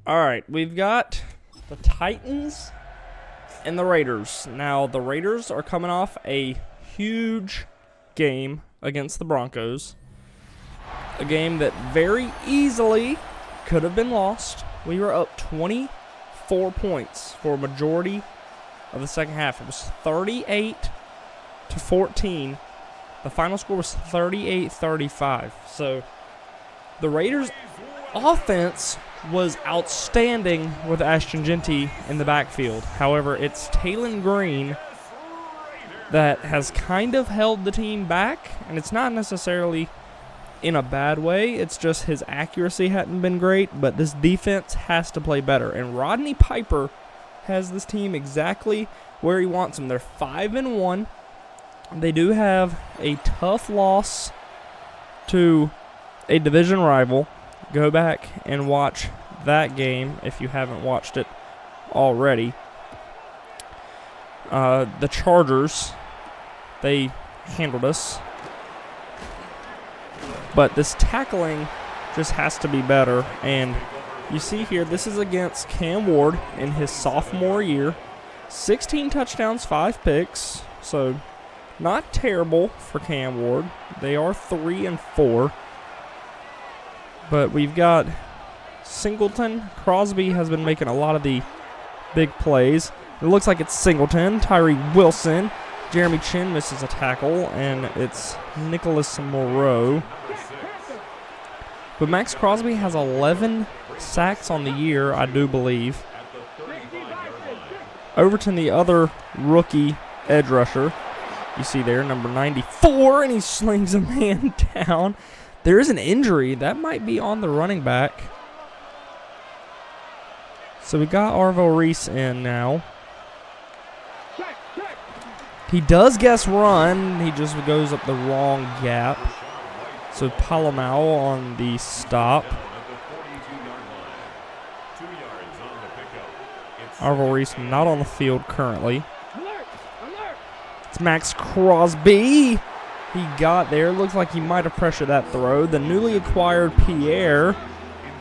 All right, we've got the Titans and the Raiders. Now, the Raiders are coming off a huge game against the Broncos. A game that very easily could have been lost. We were up 24 points for a majority of the second half. It was 38-14. The final score was 38-35. So the Raiders' offense was outstanding with Ashton Genty in the backfield. However, it's Taylen Green that has kind of held the team back, and it's not necessarily in a bad way. It's just his accuracy hadn't been great, but this defense has to play better. And Rodney Piper has this team exactly where he wants them. They're 5-1. They do have a tough loss to a division rival. Go back and watch that game if you haven't watched it already. The Chargers, they handled us. But this tackling just has to be better. And you see here, this is against Cam Ward in his sophomore year. 16 touchdowns, 5 picks. So not terrible for Cam Ward. They are 3-4. But we've got Singleton. Crosby has been making a lot of the big plays. It looks like it's Singleton, Tyree Wilson. Jeremy Chin misses a tackle, and it's Nicholas Moreau. But Max Crosby has 11 sacks on the year, I do believe. Overton, the other rookie edge rusher, you see there, number 94, and he slings a man down. There is an injury. That might be on the running back. So we got Arvo Reese in now. He does guess run. He just goes up the wrong gap. So Palomau on the stop. Arvo Reese not on the field currently. It's Max Crosby. He got there. Looks like he might have pressured that throw. The newly acquired Pierre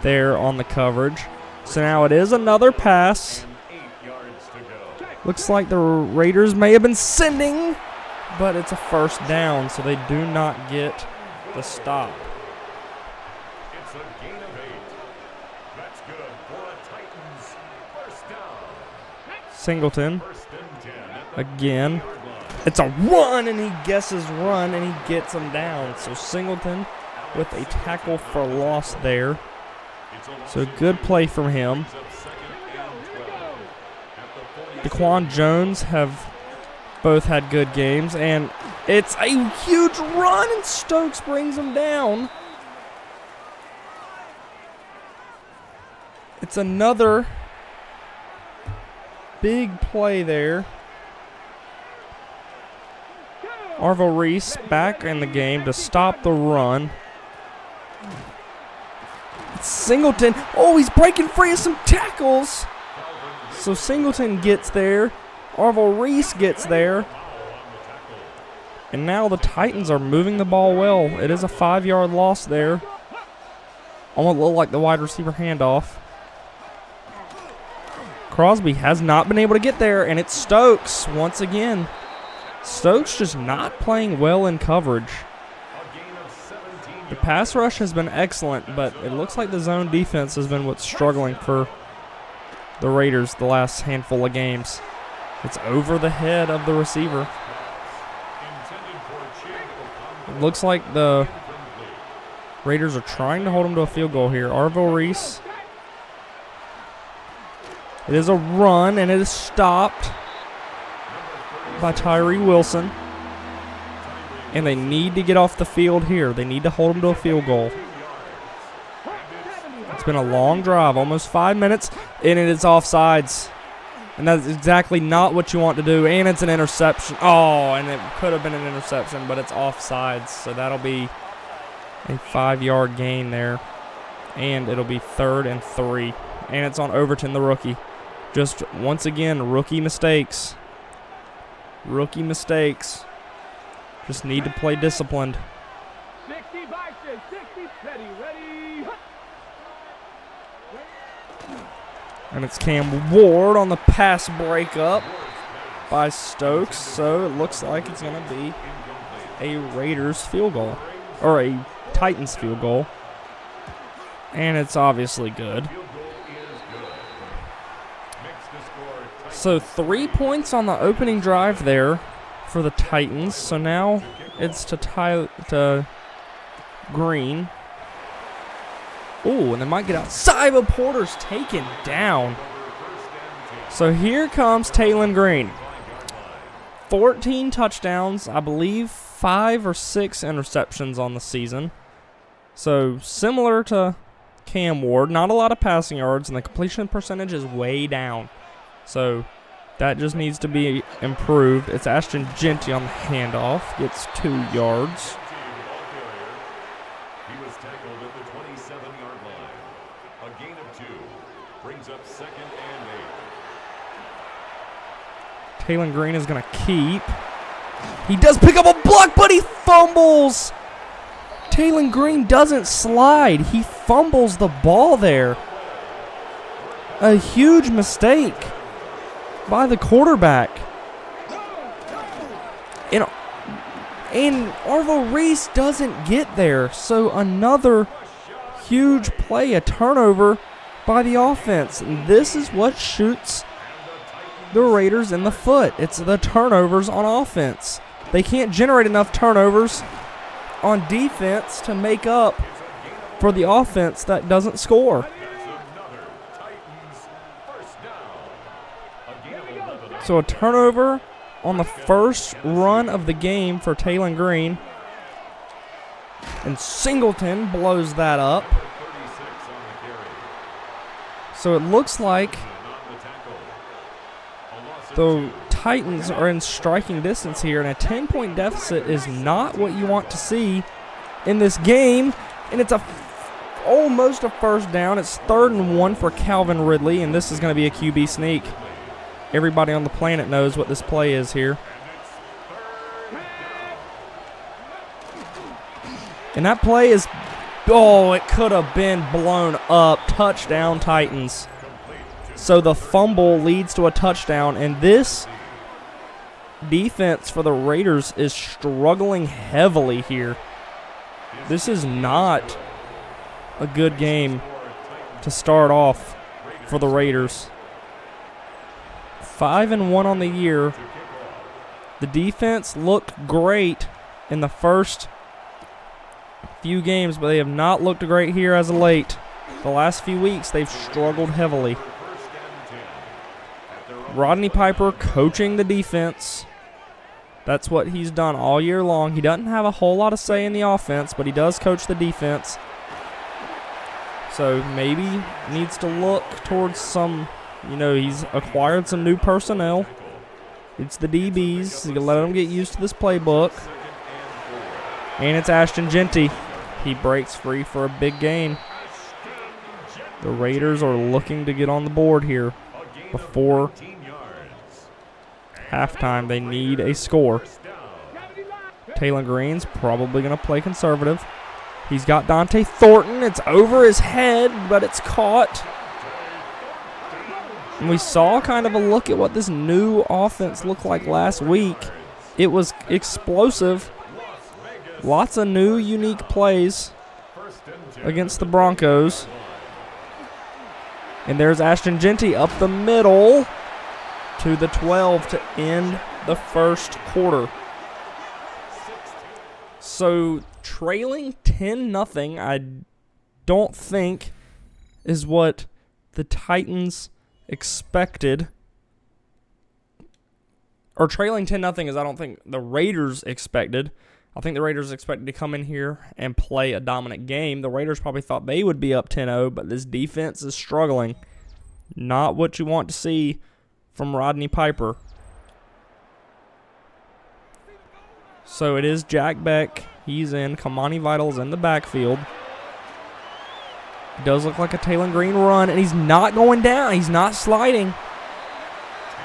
there on the coverage. So now it is another pass. Looks like the Raiders may have been sending, but it's a first down, so they do not get the stop. It's a gain of 8. That's good for a Titans first down. Singleton again. It's a run, and he guesses run, and he gets him down. So Singleton with a tackle for loss there. So good play from him. Daquan Jones have both had good games, and it's a huge run, and Stokes brings him down. It's another big play there. Arvo Reese back in the game to stop the run. It's Singleton. Oh, he's breaking free of some tackles. So Singleton gets there. Arvo Reese gets there. And now the Titans are moving the ball well. It is a 5-yard loss there. Almost look like the wide receiver handoff. Crosby has not been able to get there, and it's Stokes once again. Stokes just not playing well in coverage. The pass rush has been excellent, but it looks like the zone defense has been what's struggling for the Raiders the last handful of games. It's over the head of the receiver. It looks like the Raiders are trying to hold him to a field goal here. Arvo Reese. It is a run, and it is stopped by Tyree Wilson. And they need to get off the field here. They need to hold him to a field goal. It's been a long drive, almost 5 minutes, and it is offsides. And that's exactly not what you want to do. And it's an interception. Oh, and it could have been an interception, but it's offsides. So that'll be a 5-yard gain there. And it'll be 3rd and 3. And it's on Overton, the rookie. Just once again, rookie mistakes. Rookie mistakes. Just need to play disciplined. 60 Bison, 60 ready. And it's Cam Ward on the pass breakup by Stokes. So it looks like it's going to be a Raiders field goal. Or a Titans field goal. And it's obviously good. So 3 points on the opening drive there for the Titans. So now it's to Green. Oh, and they might get outside, but Porter's taken down. So here comes Taylen Green. 14 touchdowns, I believe 5 or 6 interceptions on the season. So similar to Cam Ward, not a lot of passing yards, and the completion percentage is way down. So that just needs to be improved. It's Ashton Genty on the handoff, gets 2 yards. He was tackled at the 27-yard line. A gain of 2 brings up 2nd and 8. Taylen Green is going to keep. He does pick up a block, but he fumbles. Taylen Green doesn't slide. He fumbles the ball there. A huge mistake by the quarterback. And Arvo Reese doesn't get there. So another huge play, a turnover by the offense. And this is what shoots the Raiders in the foot. It's the turnovers on offense. They can't generate enough turnovers on defense to make up for the offense that doesn't score. So a turnover on the first run of the game for Taylen Green. And Singleton blows that up. So it looks like the Titans are in striking distance here, and a 10-point deficit is not what you want to see in this game. And it's almost a first down. It's 3rd and 1 for Calvin Ridley, and this is going to be a QB sneak. Everybody on the planet knows what this play is here. And that play is, it could have been blown up. Touchdown, Titans. So the fumble leads to a touchdown, and this defense for the Raiders is struggling heavily here. This is not a good game to start off for the Raiders. 5-1 on the year. The defense looked great in the first few games, but they have not looked great here as of late. The last few weeks, they've struggled heavily. Rodney Piper coaching the defense. That's what he's done all year long. He doesn't have a whole lot of say in the offense, but he does coach the defense. So maybe needs to look towards some, he's acquired some new personnel. It's the DBs. He's going to let them get used to this playbook. And it's Ashton Genty. He breaks free for a big gain. The Raiders are looking to get on the board here before halftime. They need a score. Taylen Green's probably going to play conservative. He's got Dante Thornton. It's over his head, but it's caught. And we saw kind of a look at what this new offense looked like last week. It was explosive. Lots of new, unique plays against the Broncos. And there's Ashton Genty up the middle to the 12 to end the first quarter. So trailing 10-0, I don't think is what the Titans expected. Or trailing 10-0 is I don't think the Raiders expected. I think the Raiders expected to come in here and play a dominant game. The Raiders probably thought they would be up 10-0, but this defense is struggling. Not what you want to see from Rodney Piper. So it is Jack Beck. He's in. Kamani Vital's in the backfield. It does look like a Taylen Green run, and he's not going down. He's not sliding.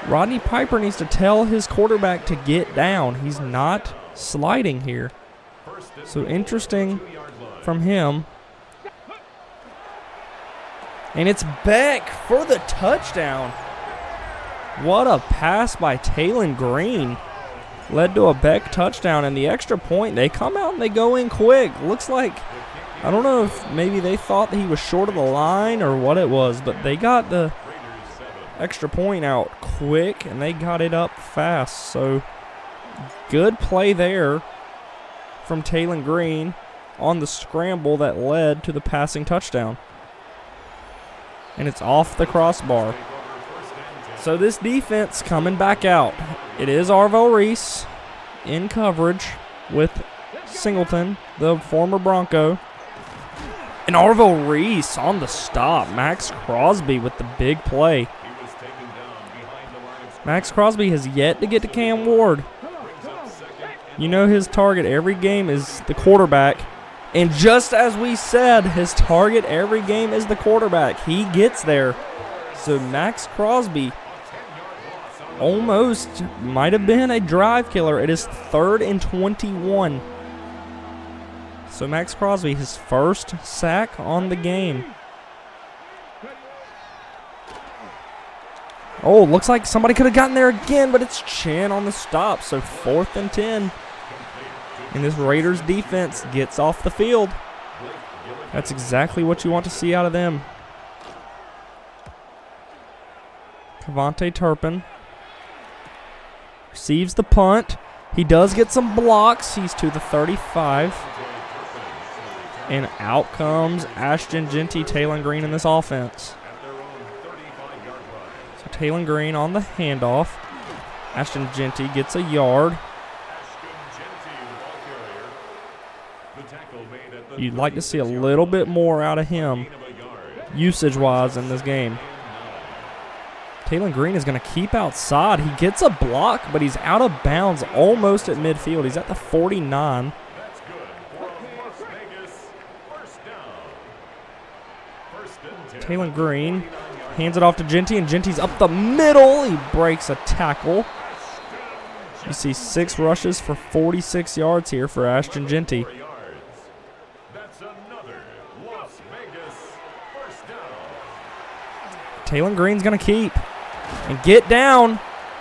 Rodney Piper needs to tell his quarterback to get down. He's not sliding here. So interesting from him. And it's Beck for the touchdown. What a pass by Taylen Green. Led to a Beck touchdown, and the extra point, they come out and they go in quick. Looks like, I don't know if maybe they thought that he was short of the line or what it was, but they got the extra point out quick, and they got it up fast. So, good play there from Taylen Green on the scramble that led to the passing touchdown. And it's off the crossbar. So this defense coming back out. It is Arvo Reese in coverage with Singleton, the former Bronco. And Arvo Reese on the stop. Max Crosby with the big play. Max Crosby has yet to get to Cam Ward. You know his target every game is the quarterback. And just as we said, his target every game is the quarterback. He gets there. So Max Crosby almost might have been a drive killer. It is 3rd and 21. So Max Crosby, his first sack on the game. Oh, looks like somebody could have gotten there again, but it's Chin on the stop. So 4th and 10. And this Raiders defense gets off the field. That's exactly what you want to see out of them. Cavante Turpin receives the punt. He does get some blocks. He's to the 35. And out comes Ashton Jeanty, Taylen Green in this offense. So Taylen Green on the handoff. Ashton Jeanty gets a yard. You'd like to see a little bit more out of him usage-wise in this game. Taylen Green is going to keep outside. He gets a block, but he's out of bounds almost at midfield. He's at the 49. Taylen Green hands it off to Jeanty, and Jeanty's up the middle. He breaks a tackle. You see 6 rushes for 46 yards here for Ashton Jeanty. Taylen Green's going to keep and get down.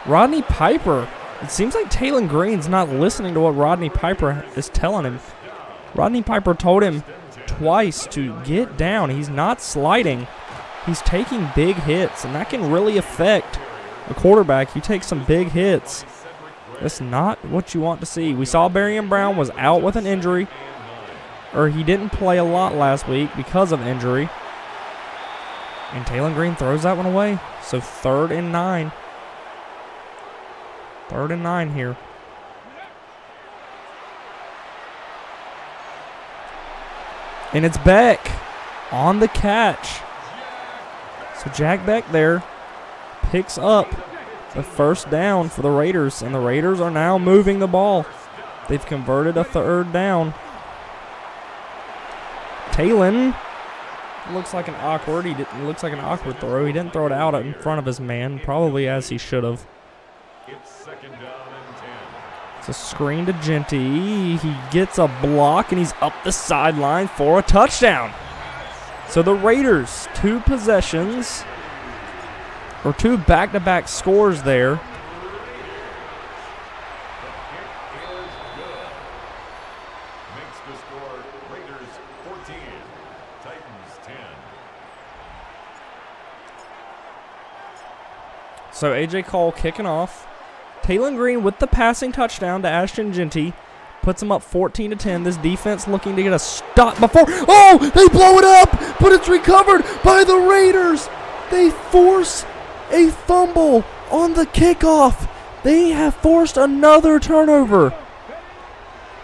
Rodney Piper. It seems like Taylen Green's not listening to what Rodney Piper is telling him. Rodney Piper told him twice to get down. He's not sliding. He's taking big hits, and that can really affect a quarterback. You take some big hits. That's not what you want to see. We saw Barian Brown was out with an injury, or he didn't play a lot last week because of injury. And Taylen Green throws that one away. So 3rd and 9. 3rd and 9 here. And it's Beck on the catch. So Jack Beck there picks up the first down for the Raiders. And the Raiders are now moving the ball. They've converted a 3rd down. Taylen looks like an awkward. Looks like an awkward throw. He didn't throw it out in front of his man, probably as he should have. It's 2nd down and 10. It's a screen to Jeanty. He gets a block, and he's up the sideline for a touchdown. So the Raiders, 2 possessions, or 2 back-to-back scores there. So A.J. Cole kicking off. Taylen Green with the passing touchdown to Ashton Jeanty. Puts him up 14-10. This defense looking to get a stop before. Oh, they blow it up, but it's recovered by the Raiders. They force a fumble on the kickoff. They have forced another turnover.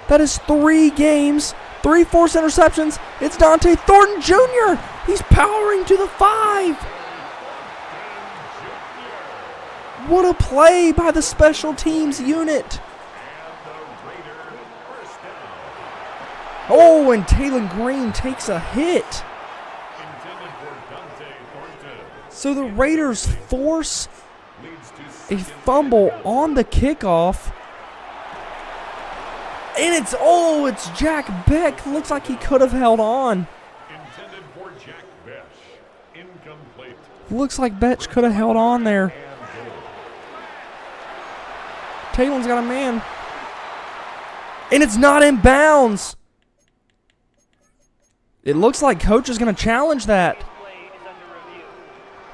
That is 3 games, 3 forced interceptions. It's Dante Thornton Jr. He's powering to the 5. What a play by the special teams unit. Oh, and Taylen Green takes a hit. So the Raiders force a fumble on the kickoff. And it's Jack Beck. Looks like he could have held on. Intended for Jack Beck. Looks like Betch could have held on there. Taylen's got a man. And it's not in bounds. It looks like coach is going to challenge that.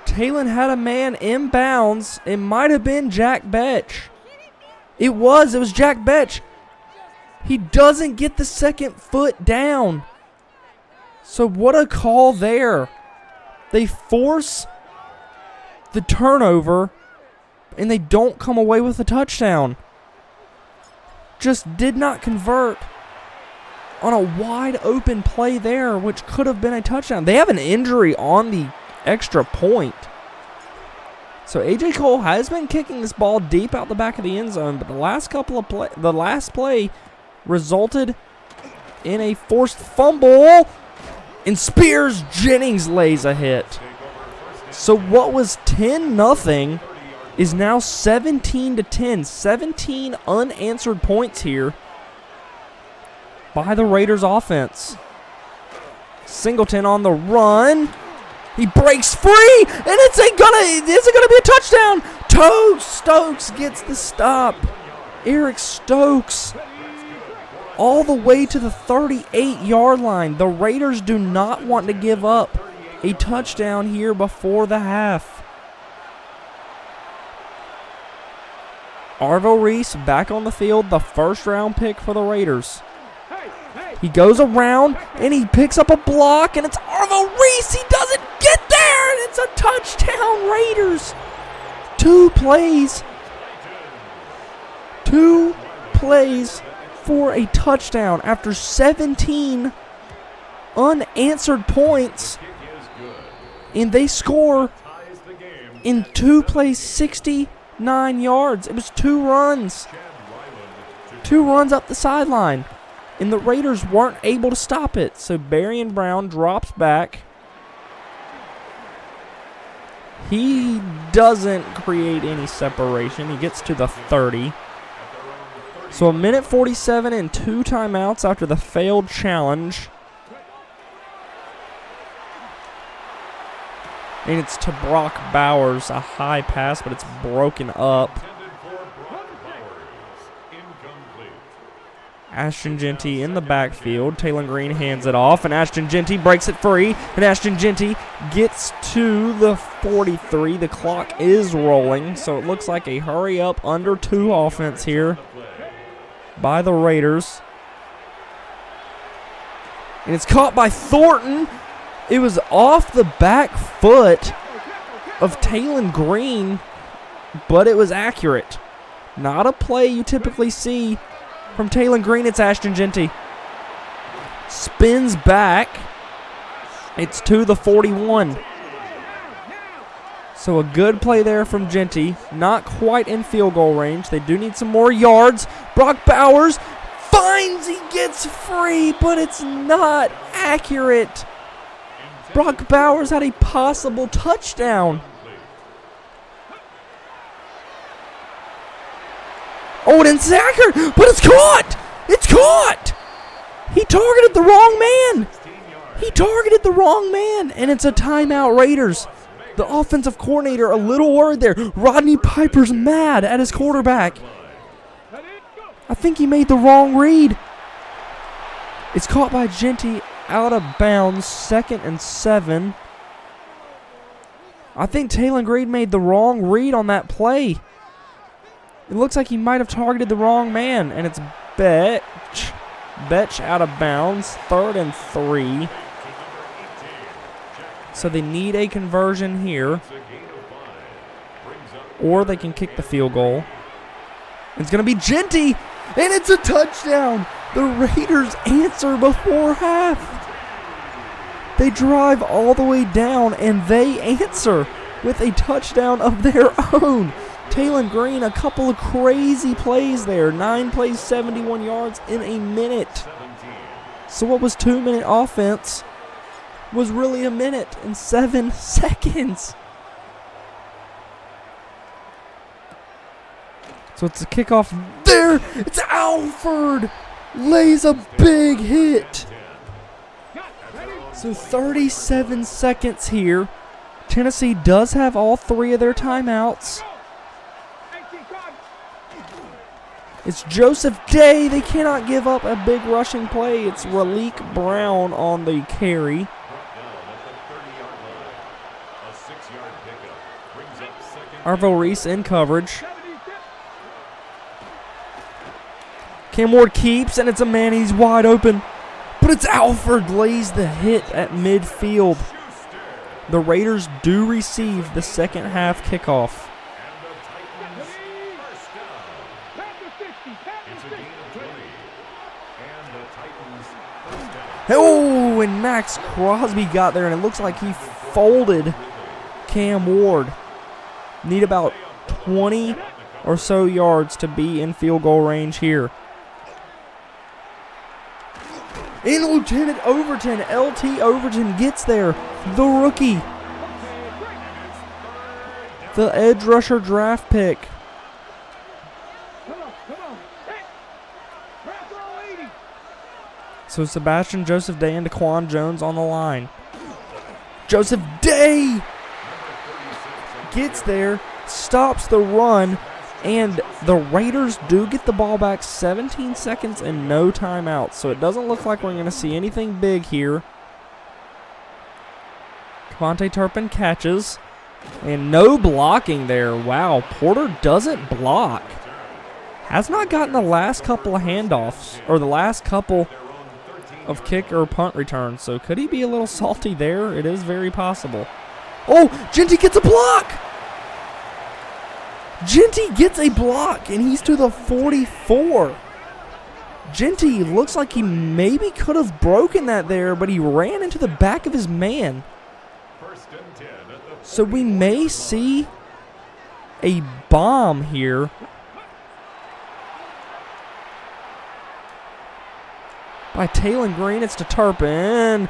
Taylen had a man in bounds. It might have been Jack Betch. It was Jack Betch. He doesn't get the second foot down. So what a call there. They force the turnover and they don't come away with a touchdown. Just did not convert on a wide open play there, which could have been a touchdown. They have an injury on the extra point. So A.J. Cole has been kicking this ball deep out the back of the end zone, but the last play resulted in a forced fumble, and Spears Jennings lays a hit. So what was 10-0 is now 17-10. 17 unanswered points here by the Raiders offense. Singleton on the run. He breaks free, and is it gonna be a touchdown? Stokes gets the stop. Eric Stokes all the way to the 38-yard line. The Raiders do not want to give up a touchdown here before the half. Arvo Reese back on the field, the first-round pick for the Raiders. He goes around, and he picks up a block, and it's Arvo Reese. He doesn't get there, and it's a touchdown, Raiders. 2 plays. 2 plays for a touchdown after 17 unanswered points, and they score in 2 plays, 69 yards. It was 2 runs. 2 runs up the sideline. And the Raiders weren't able to stop it. So Barian Brown drops back. He doesn't create any separation. He gets to the 30. So 1:47 and 2 timeouts after the failed challenge. And it's to Brock Bowers, a high pass, but it's broken up. Ashton Genty in the backfield. Taylen Green hands it off, and Ashton Genty breaks it free. And Ashton Genty gets to the 43. The clock is rolling, so it looks like a hurry-up under 2 offense here by the Raiders. And it's caught by Thornton. It was off the back foot of Taylen Green, but it was accurate. Not a play you typically see from Taylen Green. It's Ashton Genty. Spins back. It's to the 41. So a good play there from Genty. Not quite in field goal range. They do need some more yards. Brock Bowers finds, he gets free, but it's not accurate. Brock Bowers had a possible touchdown. Oh, and it's accurate, but it's caught! It's caught! He targeted the wrong man! He targeted the wrong man, and it's a timeout, Raiders. The offensive coordinator a little worried there. Rodney Piper's mad at his quarterback. I think he made the wrong read. It's caught by Genty out of bounds, 2nd and 7. I think Taylen Green made the wrong read on that play. It looks like he might have targeted the wrong man, and it's Betch. Betch out of bounds, 3rd and 3. So they need a conversion here, or they can kick the field goal. It's going to be Genty, and it's a touchdown. The Raiders answer before half. They drive all the way down, and they answer with a touchdown of their own. Taylen Green, a couple of crazy plays there. 9 plays, 71 yards in a minute. So what was 2-minute offense was really 1 minute and 7 seconds. So it's a kickoff there. It's Alford. Lays a big hit. So 37 seconds here. Tennessee does have all 3 of their timeouts. It's Joseph Day. They cannot give up a big rushing play. It's Raleek Brown on the carry. Arvo Reese in coverage. Cam Ward keeps, and it's a man. He's wide open. But it's Alford lays the hit at midfield. The Raiders do receive the second half kickoff. Oh, and Max Crosby got there, and it looks like he folded Cam Ward. Need about 20 or so yards to be in field goal range here. And Lieutenant Overton, LT Overton gets there. The rookie. The edge rusher draft pick. So Sebastian Joseph Day and Daquan Jones on the line. Joseph Day gets there, stops the run, and the Raiders do get the ball back. 17 seconds and no timeouts. So it doesn't look like we're going to see anything big here. Cavante Turpin catches. And no blocking there. Wow, Porter doesn't block. Has not gotten the last couple of handoffs, or the last couple of kick or punt returns. So could he be a little salty there? It is very possible. Oh, Genty gets a block. Genty gets a block, and he's to the 44. Genty looks like he maybe could have broken that there, but he ran into the back of his man. So we may see a bomb here. By Taylen Green, it's to Turpin. And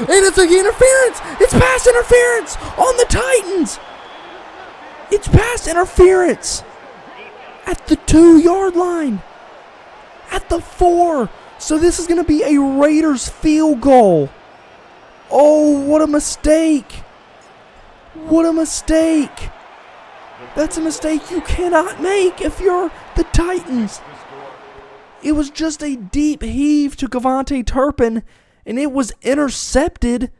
it's an interference. It's pass interference on the Titans. It's pass interference at the 2-yard line. At the 4. So this is going to be a Raiders field goal. Oh, what a mistake. What a mistake. That's a mistake you cannot make if you're the Titans. It was just a deep heave to Cavante Turpin, and it was intercepted,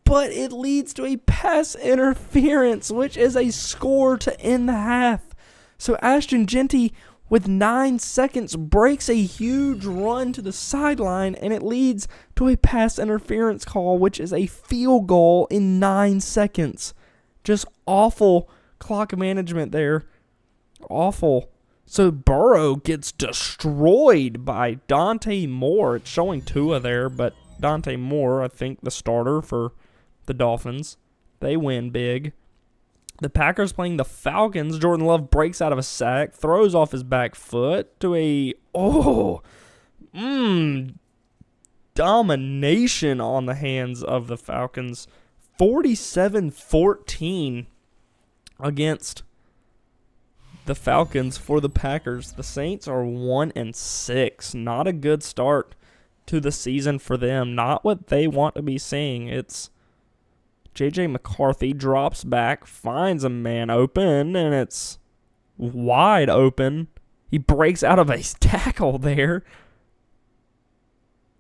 but it leads to a pass interference, which is a score to end the half. So Ashton Genty, with 9 seconds, breaks a huge run to the sideline, and it leads to a pass interference call, which is a field goal in 9 seconds. Just awful clock management there. Awful. So Burrow gets destroyed by Dante Moore. It's showing Tua there, but Dante Moore, I think, the starter for the Dolphins. They win big. The Packers playing the Falcons. Jordan Love breaks out of a sack, throws off his back foot to a, domination on the hands of the Falcons. 47-14 against the Falcons for the Packers. The Saints are 1-6. Not a good start to the season for them. Not what they want to be seeing. It's J.J. McCarthy drops back, finds a man open, and it's wide open. He breaks out of a tackle there.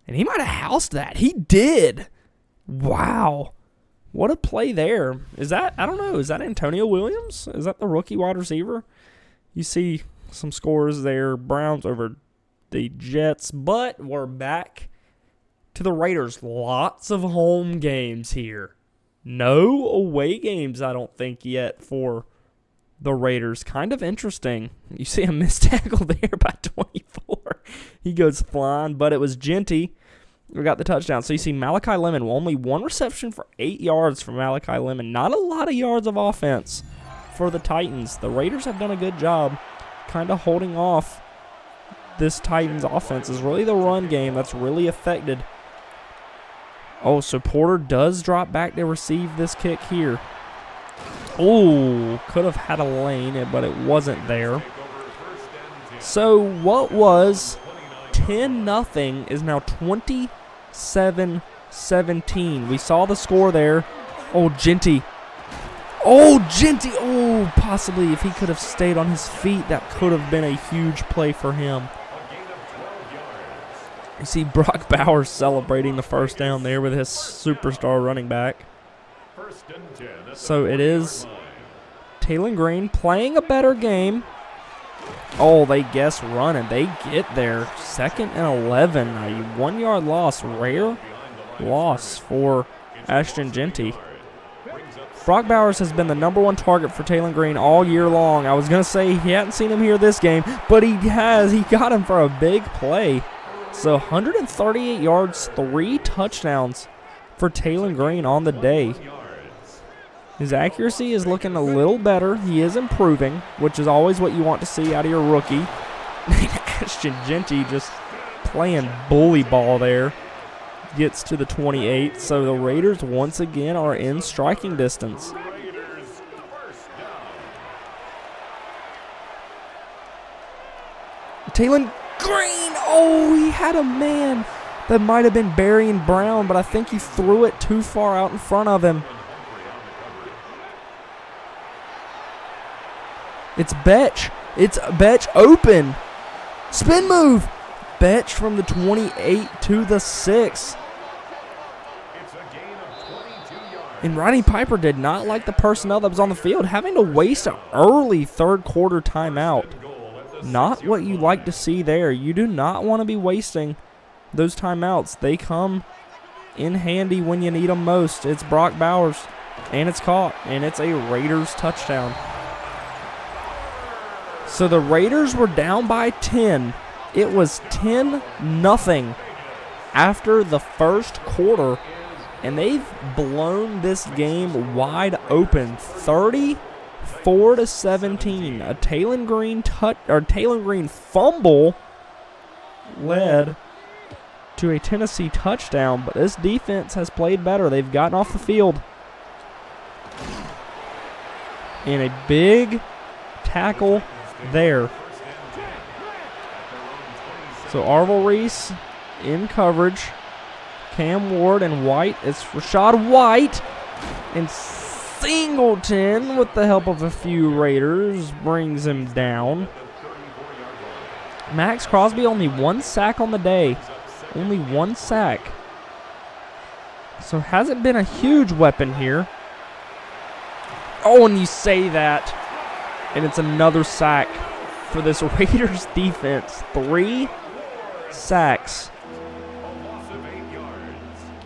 And he might have housed that. He did. Wow. What a play there. Is that, I don't know, is that Antonio Williams? Is that the rookie wide receiver? You see some scores there. Browns over the Jets, but we're back to the Raiders. Lots of home games here. No away games, I don't think, yet for the Raiders. Kind of interesting. You see a missed tackle there by 24. He goes flying, but it was Genty who got the touchdown. So you see Malachi Lemon, only 1 reception for 8 yards from Malachi Lemon. Not a lot of yards of offense for the Titans. The Raiders have done a good job kind of holding off this Titans offense. Is really the run game that's really affected. Oh, so Porter does drop back to receive this kick here. Oh, could have had a lane, but it wasn't there. So what was 10-0 is now 27-17. We saw the score there. Oh, Genty Oh, Genty. Oh, possibly if he could have stayed on his feet, that could have been a huge play for him. You see Brock Bowers celebrating the first down there with his superstar running back. So it is Taylen Green playing a better game. Oh, they guess running. They get there. 2nd and 11. A 1 yard loss. Rare loss for Ashton Genty. Brock Bowers has been the #1 target for Taylen Green all year long. I was going to say he hadn't seen him here this game, but he has. He got him for a big play. So 138 yards, 3 touchdowns for Taylen Green on the day. His accuracy is looking a little better. He is improving, which is always what you want to see out of your rookie. Ashton Genty just playing bully ball there. Gets to the 28, so the Raiders once again are in striking distance. Taylen Green, oh, he had a man that might have been Berrien Brown, but I think he threw it too far out in front of him. It's Betch. It's Betch open. Spin move. Betch from the 28 to the 6. And Rodney Piper did not like the personnel that was on the field, having to waste an early third quarter timeout. Not what you like to see there. You do not want to be wasting those timeouts. They come in handy when you need them most. It's Brock Bowers, and it's caught, and it's a Raiders touchdown. So the Raiders were down by 10. It was 10-0 after the first quarter, and they've blown this game wide open, 34-17. A Taylen Green fumble led to a Tennessee touchdown, but this defense has played better. They've gotten off the field. And a big tackle there. So Arvil Reese in coverage. Cam Ward and White. It's Rashad White. And Singleton, with the help of a few Raiders, brings him down. Max Crosby only 1 sack on the day. Only 1 sack. So hasn't been a huge weapon here. Oh, and you say that, and it's another sack for this Raiders defense. 3 sacks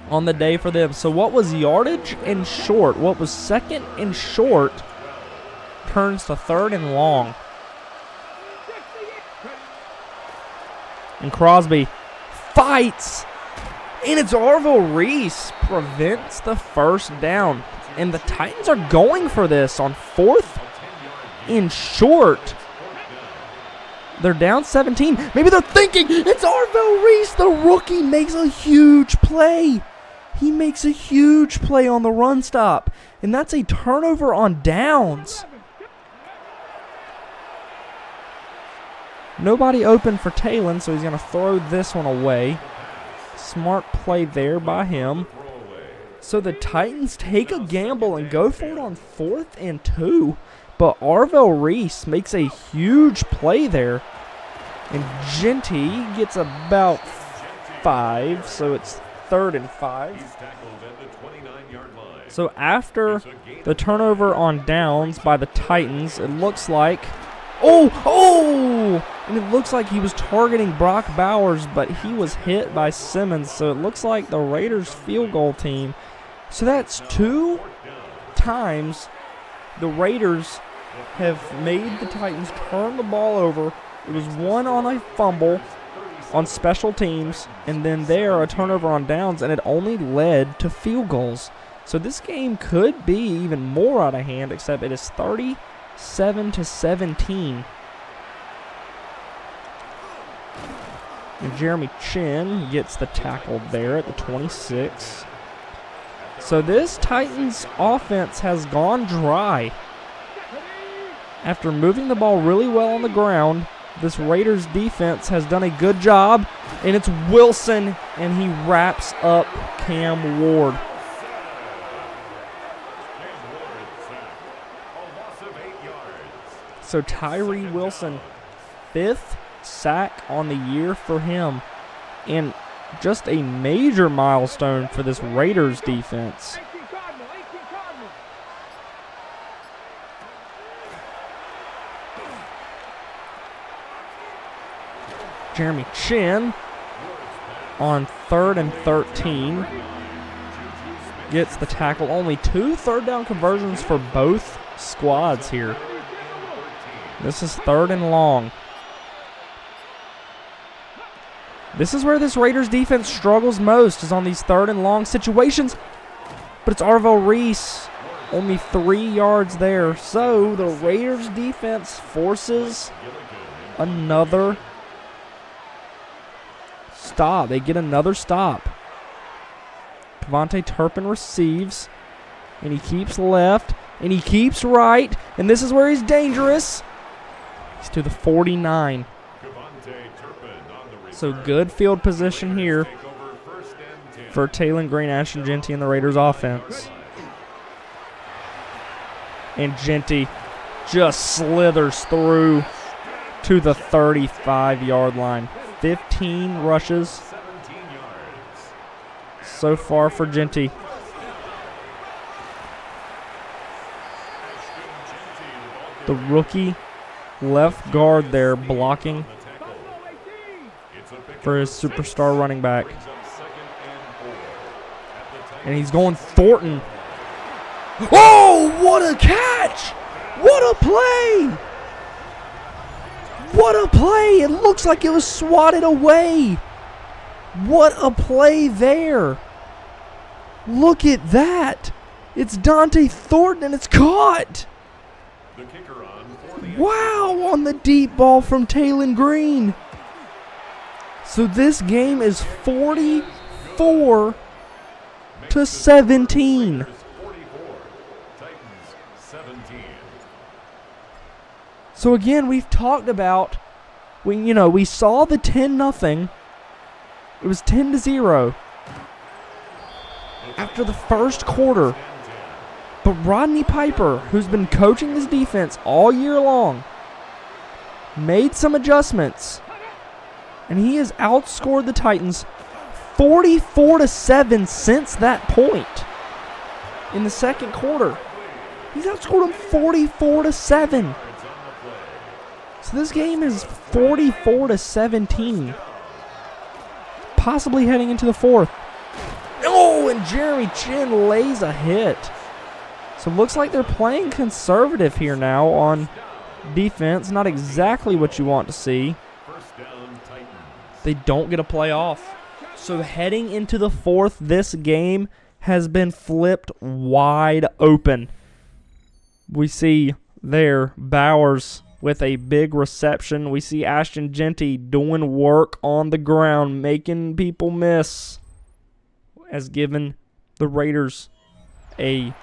on the day for them. So what was yardage and short? What was 2nd and short turns to 3rd and long. And Crosby fights, and it's Arvil Reese prevents the first down. And the Titans are going for this on 4th and short. They're down 17. Maybe they're thinking, it's Arvil Reese. The rookie makes a huge play. He makes a huge play on the run stop. And that's a turnover on downs. Nobody open for Taylen, so he's going to throw this one away. Smart play there by him. So the Titans take a gamble and go for it on 4th and 2. But Arvil Reese makes a huge play there. And Genty gets about 5, so it's 3rd and 5. So after the turnover on downs by the Titans, it looks like... Oh! And it looks like he was targeting Brock Bowers, but he was hit by Simmons. So it looks like the Raiders field goal team. So that's 2 times the Raiders have made the Titans turn the ball over. It was 1 on a fumble on special teams, and then there a turnover on downs, and it only led to field goals. So this game could be even more out of hand, except it is 37-17. And Jeremy Chin gets the tackle there at the 26. So this Titans offense has gone dry. After moving the ball really well on the ground, this Raiders defense has done a good job, and it's Wilson, and he wraps up Cam Ward. So Tyree Wilson, 5th sack on the year for him. And just a major milestone for this Raiders defense. Jeremy Chin on 3rd and 13 gets the tackle. Only 2 third-down conversions for both squads here. This is 3rd and long. This is where this Raiders defense struggles most, is on these 3rd and long situations. But it's Arvo Reese, only 3 yards there. So the Raiders defense forces another stop. They get another stop. Kevontae Turpin receives, and he keeps left, and he keeps right, and this is where he's dangerous. He's to the 49. So good field position here for Taylen Green, Ashton Jeanty, and the Raiders offense. And Jeanty just slithers through to the 35-yard line. 15 rushes so far for Jeanty. The rookie left guard there blocking for his superstar running back. And he's going Thornton. Oh, what a catch! What a play! What a play! It looks like it was swatted away. What a play there. Look at that. It's Dante Thornton and it's caught. Wow, on the deep ball from Taylen Green. So this game is 44-17. So again, we've talked about, we saw the 10-0. It was 10-0 after the first quarter. But Rodney Piper, who's been coaching this defense all year long, made some adjustments, and he has outscored the Titans 44-7 since that point in the second quarter. He's outscored them 44-7. So this game is 44-17, possibly heading into the fourth. Oh, and Jeremy Chin lays a hit. So it looks like they're playing conservative here now on defense. Not exactly what you want to see. They don't get a play off. So heading into the fourth, this game has been flipped wide open. We see there Bowers with a big reception. We see Ashton Jeanty doing work on the ground, making people miss, has given the Raiders a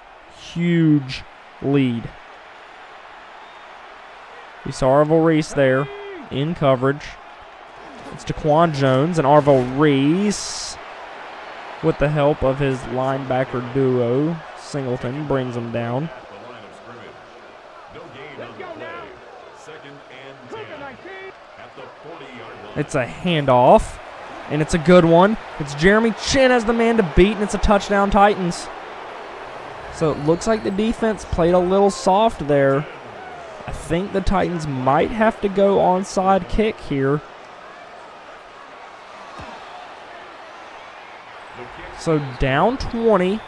huge lead. We saw Arvo Reese there in coverage. It's Daquan Jones, and Arvo Reese, with the help of his linebacker duo, Singleton, brings him down. It's a handoff, and it's a good one. It's Jeremy Chin as the man to beat, and it's a touchdown, Titans. So it looks like the defense played a little soft there. I think the Titans might have to go onside kick here. So down 20.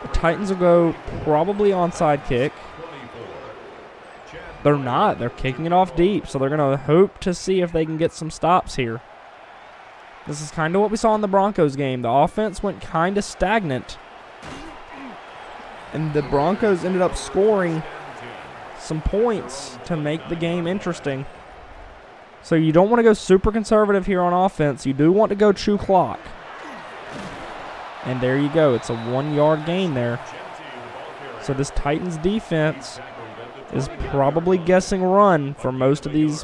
The Titans will go probably onside kick. They're not. They're kicking it off deep, so they're going to hope to see if they can get some stops here. This is kind of what we saw in the Broncos game. The offense went kind of stagnant, and the Broncos ended up scoring some points to make the game interesting. So you don't want to go super conservative here on offense. You do want to go chew clock. And there you go. It's a 1-yard gain there. So this Titans defense is probably guessing run for most of these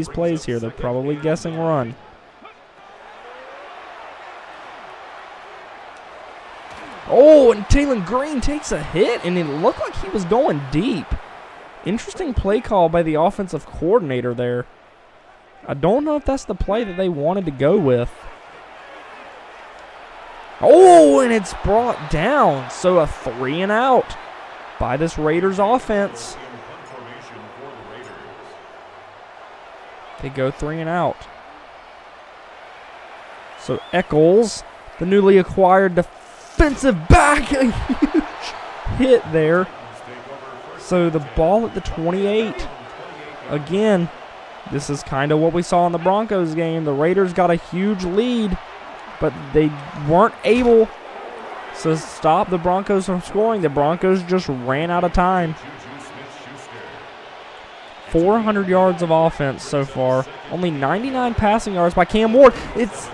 plays here. They're probably guessing run. Oh, and Taylen Green takes a hit, and it looked like he was going deep. Interesting play call by the offensive coordinator there. I don't know if that's the play that they wanted to go with. Oh, and it's brought down. So a 3 and out by this Raiders offense. They go 3 and out. So Eccles, the newly acquired defensive back, a huge hit there. So the ball at the 28. Again, this is kind of what we saw in the Broncos game. The Raiders got a huge lead, but they weren't able to stop the Broncos from scoring. The Broncos just ran out of time. 400 yards of offense so far. Only 99 passing yards by Cam Ward. It's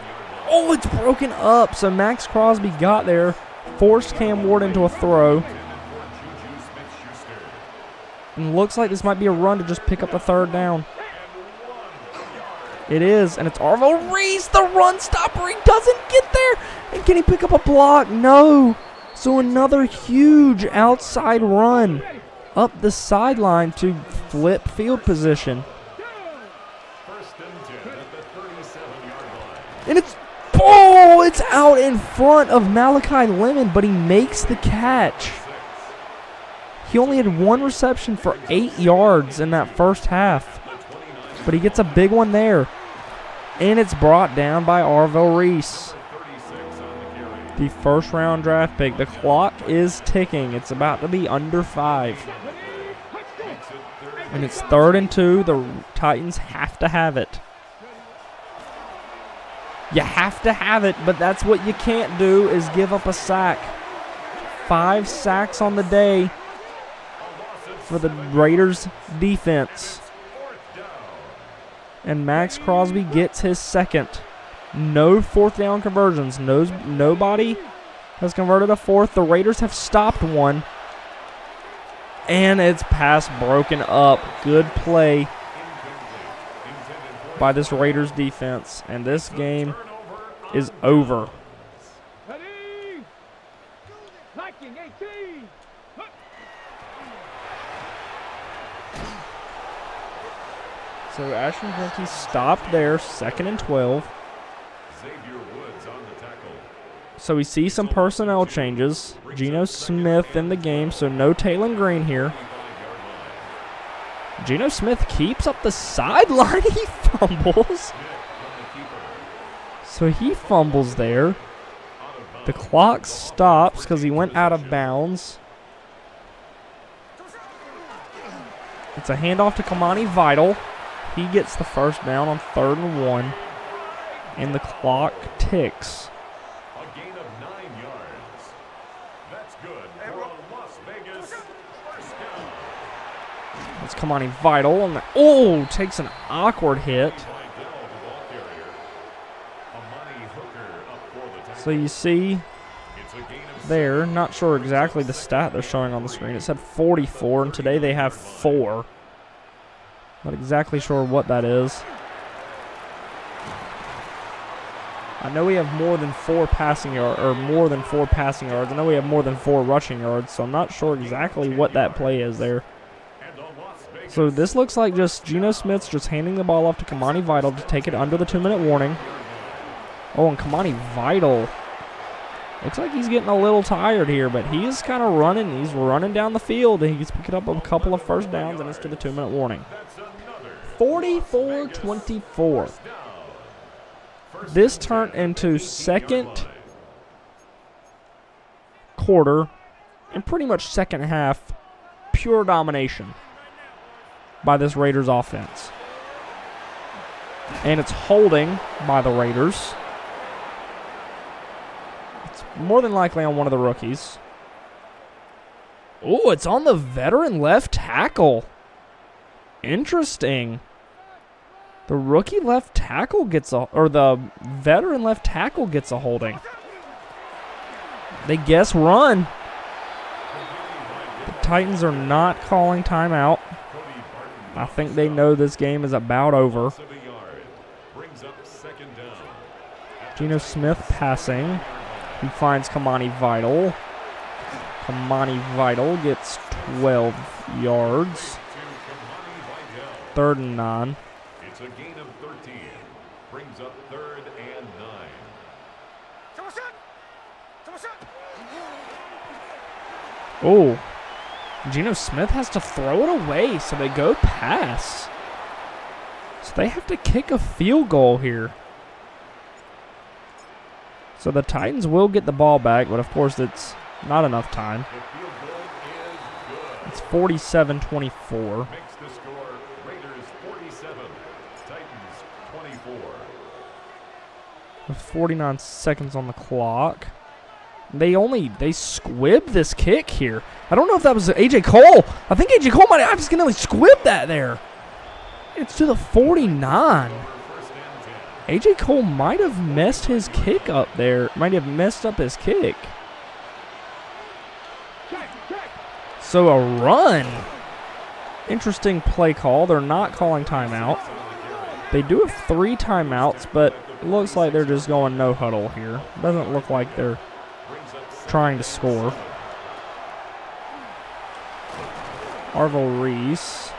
broken up. So Max Crosby got there, forced Cam Ward into a throw. And looks like this might be a run to just pick up the 3rd down. It is, and it's Arvo Reese, the run stopper. He doesn't get there. And can he pick up a block? No. So another huge outside run up the sideline to flip field position. And it's out in front of Malachi Lemon, but he makes the catch. He only had 1 reception for 8 yards in that first half, but he gets a big one there. And it's brought down by Arvo Reese, the 1st-round draft pick. The clock is ticking. It's about to be under 5. And it's 3rd and 2. The Titans have to have it. You have to have it, but that's what you can't do is give up a sack. 5 sacks on the day for the Raiders defense. And Max Crosby gets his 2nd. No 4th down conversions. Nobody has converted a 4th. The Raiders have stopped one. And it's pass broken up. Good play by this Raiders defense. And this game is over. So Ashton Jenkins stopped there, 2nd and 12. So we see some personnel changes. Geno Smith in the game, so no Taylen Green here. Geno Smith keeps up the sideline. He fumbles. So he fumbles there. The clock stops because he went out of bounds. It's a handoff to Kamani Vital. He gets the 1st down on 3rd and 1. And the clock ticks. A gain of 9 yards. That's good for a Las Vegas 1st down. It's Kamani Vital. And takes an awkward hit. So you see there, not sure exactly the stat they're showing on the screen. It said 44, and today they have 4. Not exactly sure what that is. I know we have more than 4 passing yards, or more than 4 passing yards. I know we have more than 4 rushing yards, so I'm not sure exactly what that play is there. So this looks like just Geno Smith's just handing the ball off to Kamani Vital to take it under the 2-minute warning. Oh, and Kamani Vital looks like he's getting a little tired here, but he is kind of running. He's running down the field, and he's picking up a couple of 1st downs, and it's to the 2-minute warning. 44-24. This turned into 2nd quarter and pretty much 2nd half pure domination by this Raiders offense. And it's holding by the Raiders. It's more than likely on one of the rookies. Oh, it's on the veteran left tackle. Interesting. The rookie left tackle gets the veteran left tackle gets a holding. They guess run. The Titans are not calling timeout. I think they know this game is about over. Geno Smith passing. He finds Kamani Vital. Kamani Vital gets 12 yards. 3rd and 9. It's a gain of 13. Brings up 3rd and 9. Oh, Geno Smith has to throw it away, so they go pass. So they have to kick a field goal here. So the Titans will get the ball back, but of course it's not enough time. The field goal is good. It's 47-24. Makes the score Raiders 47, Titans 24. With 49 seconds on the clock. They squibbed this kick here. I don't know if that was A.J. Cole. I think A.J. Cole might have accidentally squibbed that there. It's to the 49. First and 10. A.J. Cole might have messed his kick up there. Might have messed up his kick. So a run. Interesting play call. They're not calling timeout. They do have 3 timeouts, but it looks like they're just going no huddle here. Doesn't look like they're trying to score. Arvil Reese.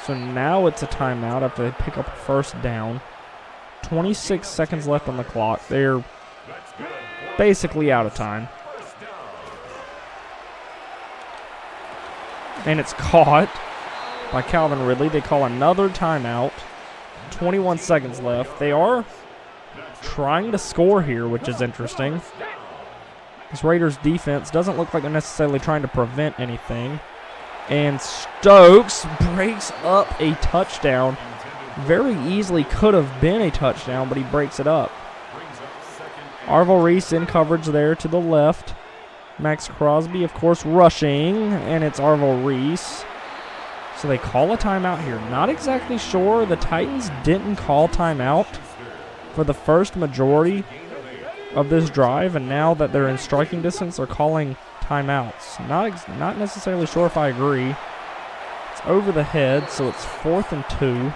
So now it's a timeout after they pick up a first down. 26 seconds left on the clock. They're basically out of time. And it's caught by Calvin Ridley. They call another timeout. 21 seconds left. They are trying to score here, which is interesting. This Raiders defense doesn't look like they're necessarily trying to prevent anything. And Stokes breaks up a touchdown. Very easily could have been a touchdown, but he breaks it up. Arvil Reese in coverage there to the left. Max Crosby, of course, rushing, and it's Arvil Reese. So they call a timeout here. Not exactly sure. The Titans didn't call timeout for the first majority of this drive, and now that they're in striking distance, they're calling timeouts. Not necessarily sure if I agree. It's over the head, so it's 4th and 2.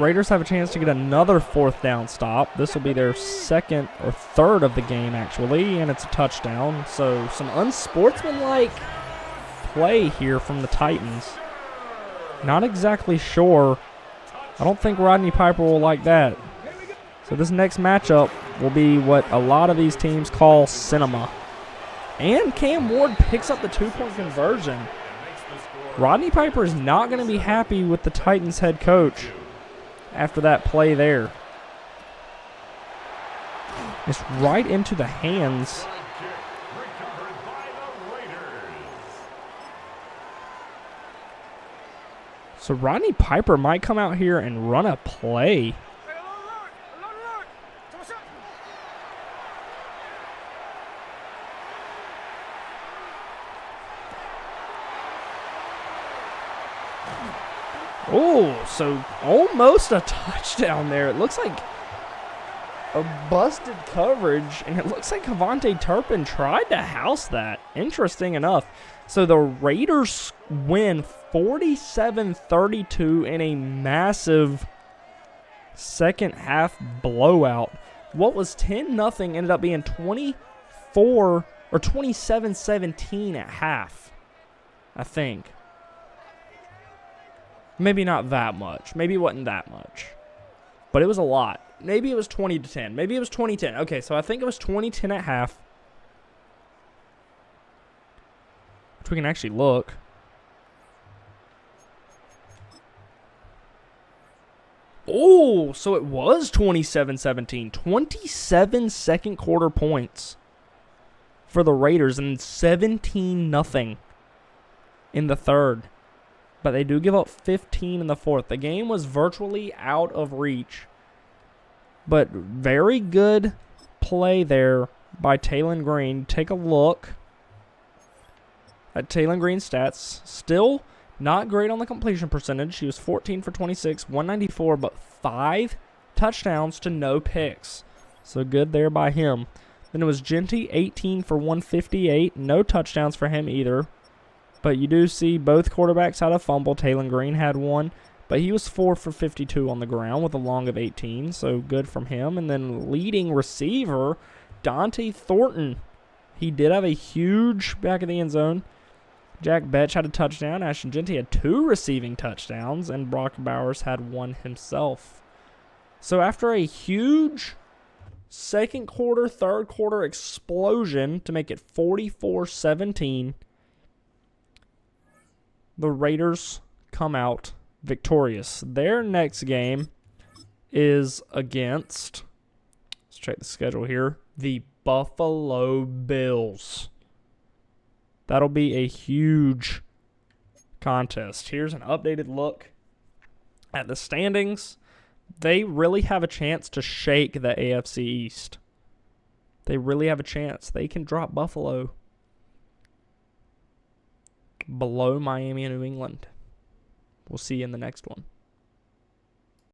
Raiders have a chance to get another 4th down stop. This will be their 2nd or 3rd of the game, actually, and it's a touchdown. So some unsportsmanlike play here from the Titans. Not exactly sure. I don't think Rodney Piper will like that. So this next matchup will be what a lot of these teams call cinema. And Cam Ward picks up the 2-point conversion. Rodney Piper is not going to be happy with the Titans head coach after that play there. It's right into the hands. So Rodney Piper might come out here and run a play. Oh, so almost a touchdown there. It looks like a busted coverage, and it looks like Kavontae Turpin tried to house that. Interesting enough. So the Raiders win 47-32 in a massive second half blowout. What was 10-0 ended up being 24 or 27-17 at half, I think. Maybe not that much. Maybe it wasn't that much. But it was a lot. Maybe it was 20-10. Maybe it was 20-10. Okay, so I think it was 20-10 at half. Which we can actually look. Oh, so it was 27-17. 27 second quarter points for the Raiders and 17-0 in the third. But they do give up 15 in the fourth. The game was virtually out of reach. But very good play there by Taylen Green. Take a look at Taylen Green's stats. Still not great on the completion percentage. He was 14 for 26, 194, but 5 touchdowns to no picks. So good there by him. Then it was Genty, 18 for 158. No touchdowns for him either. But you do see both quarterbacks had a fumble. Taylen Green had one. But he was 4 for 52 on the ground with a long of 18. So good from him. And then leading receiver, Dante Thornton. He did have a huge back of the end zone Jack Betch had a touchdown. Ashton Genty had 2 receiving touchdowns, and Brock Bowers had 1 himself. So after a huge second quarter, third quarter explosion to make it 44-17, the Raiders come out victorious. Their next game is against, let's check the schedule here, the Buffalo Bills. That'll be a huge contest. Here's an updated look at the standings. They really have a chance to shake the AFC East. They really have a chance. They can drop Buffalo below Miami and New England. We'll see you in the next one.